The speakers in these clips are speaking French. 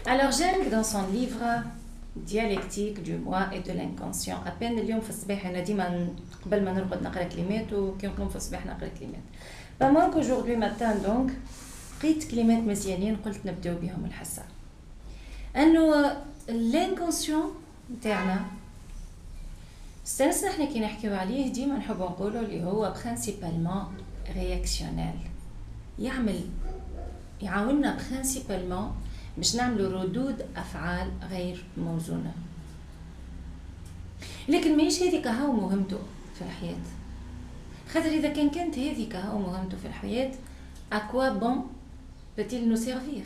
Alors Jung, dans son livre Dialectique du moi et de l'inconscient, à peine اليوم في الصباح أنا ديما قبل ما نرقد نقرأ كلمات وكي نقوم في الصباح نقرأ كلمات. Pas qu'aujourd'hui matin donc قريت كلمات مزيانين قلت نبداو بهم الحصة. أنه l'inconscient تاعنا استنسنا احنا كي نحكيو عليه ديما نحبو نقولو اللي هو principalement réactionnel. يعاوننا principalement باش نعملوا ردود أفعال غير موزونة. لكن ماهيش هذيك هاو مهمته في الحياة. خاطر إذا كانت هذيك هاو مهمته في الحياة à quoi bon peut-il nous servir?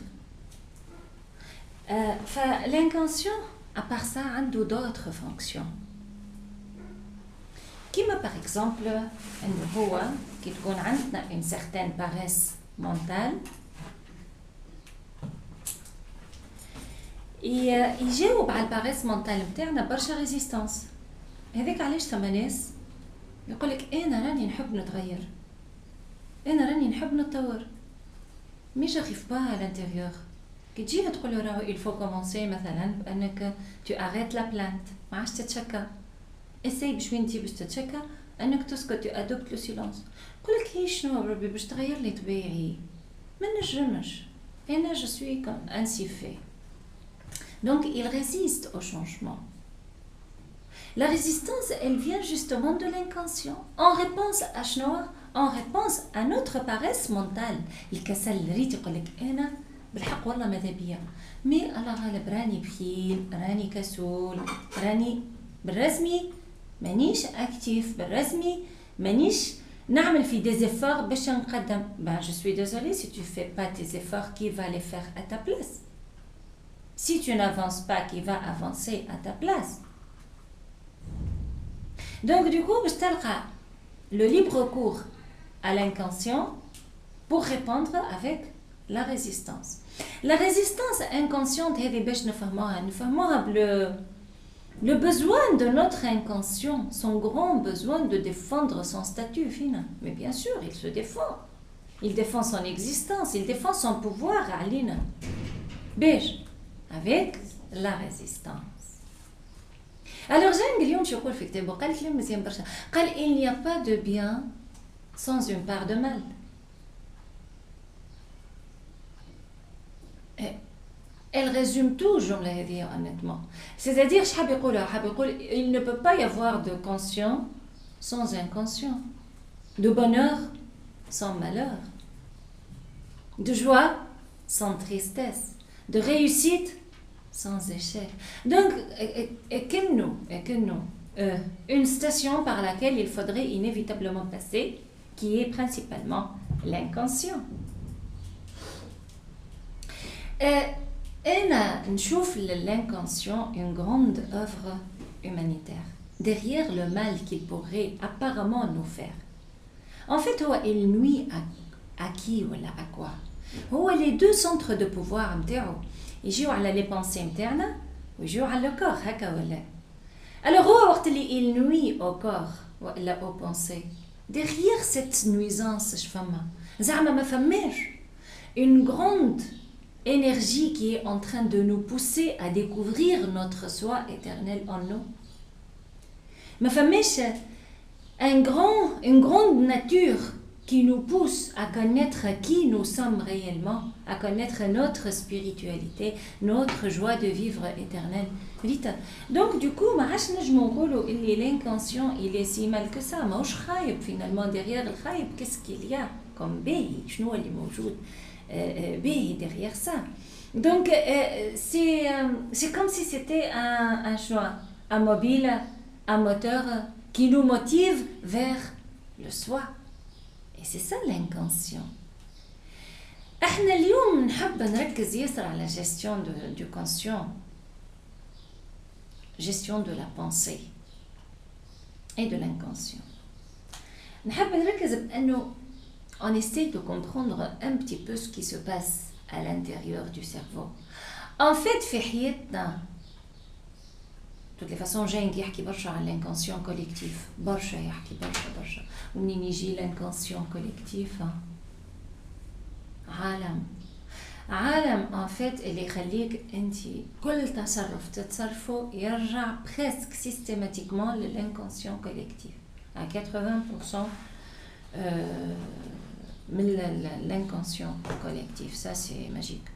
L'inconscient, à part ça, a d'autres fonctions. Comme par exemple, qui تكون عندنا une certaine paresse mentale, يجاوب على الباريس مونتال نتاعنا برشا ريزيستانس. هذاك علاش ثم ناس يقولك انا راني نحب نتغير، انا راني نحب نتطور، مي جاريف با على الانتيريور. كي تجي تقول راهو il faut commencer مثلا بانك tu arrêtes la plainte، ما عادش تتشكى. اساي باش وين تجي باش تتشكى انك تسكت tu adoptes le silence. يقولك هي شنو ربي باش تغير لي طبيعي، ما نجمش، انا je suis comme ainsi fait. Donc, il résiste au changement. La résistance, elle vient justement de l'inconscient. En réponse à Schnoor, en réponse à notre paresse mentale. الكسل ريت يقولك أنا بالحق والله ماذا بيا. مي الله غالب راني بخيل، راني كسول، راني بالرسمي مانيش أكتيف، بالرسمي مانيش نعمل في des efforts باش نقدم. Ben, je suis désolée si tu fais pas tes efforts, qui va les faire à ta place? Si tu n'avances pas, qui va avancer à ta place? Donc du coup, je t'alqa le libre cours à l'inconscient pour répondre avec la résistance. La résistance inconsciente, le besoin de notre inconscient, son grand besoin de défendre son statut final. Mais bien sûr, il se défend. Il défend son existence, il défend son pouvoir, Alina. Beige. Avec la résistance. Alors Jung اليوم شو يقول في كتابه قال كلام مزيان برشا، قال il n'y a pas de bien sans une part de mal. Elle résume tout الجملة هذه honnêtement. C'est-à-dire حاب يقول il ne peut pas y avoir de conscient sans inconscient, de bonheur sans malheur, de joie sans tristesse, de réussite sans échec. Donc, une station par laquelle il faudrait inévitablement passer, qui est principalement l'inconscient. أنا نشوف l'inconscient une grande œuvre humanitaire derrière le mal qu'il pourrait apparemment nous faire. En fait, il nuit à qui ou à quoi? هو les deux centres de pouvoir نتاعو يجيو على les pensées نتاعنا ويجيو على le corps هكا ولا. Alors هو وقت اللي il nuit au corps ولا aux pensées, derrière cette nuisance شفما زعما ما فماش une grande énergie qui est en train de nous pousser à découvrir notre soi éternel en nous. ما فماش une grande nature qui nous pousse à connaître qui nous sommes réellement, à connaître notre spiritualité, notre joie de vivre éternelle. Donc du coup, l'inconscient, il est si mal que ça. Finalement, derrière le khaïb, qu'est-ce qu'il y a comme béhi? Béhi derrière ça. Donc c'est comme si c'était un choix, un mobile, un moteur qui nous motive vers le soi. Et c'est ça l'inconscient. احنا اليوم نحب نركز ياسر على gestion du conscient, gestion de la pensée et de l'inconscient. نحب نركز بأنه on essaie de comprendre un petit peu ce qui se passe à l'intérieur du cerveau. En fait في حياتنا de toutes les façons جاي يحكي برشا على l'inconscient collectif، برشا يحكي برشا ومنين يجي l'inconscient collectif عالم عالم ان فيت اللي يخليك انت كل تصرف تتصرفه يرجع بريسك سيستيماتيكمون للانكونسيون كوليكتيف. 80% من l'inconscient collectif, ça c'est magique.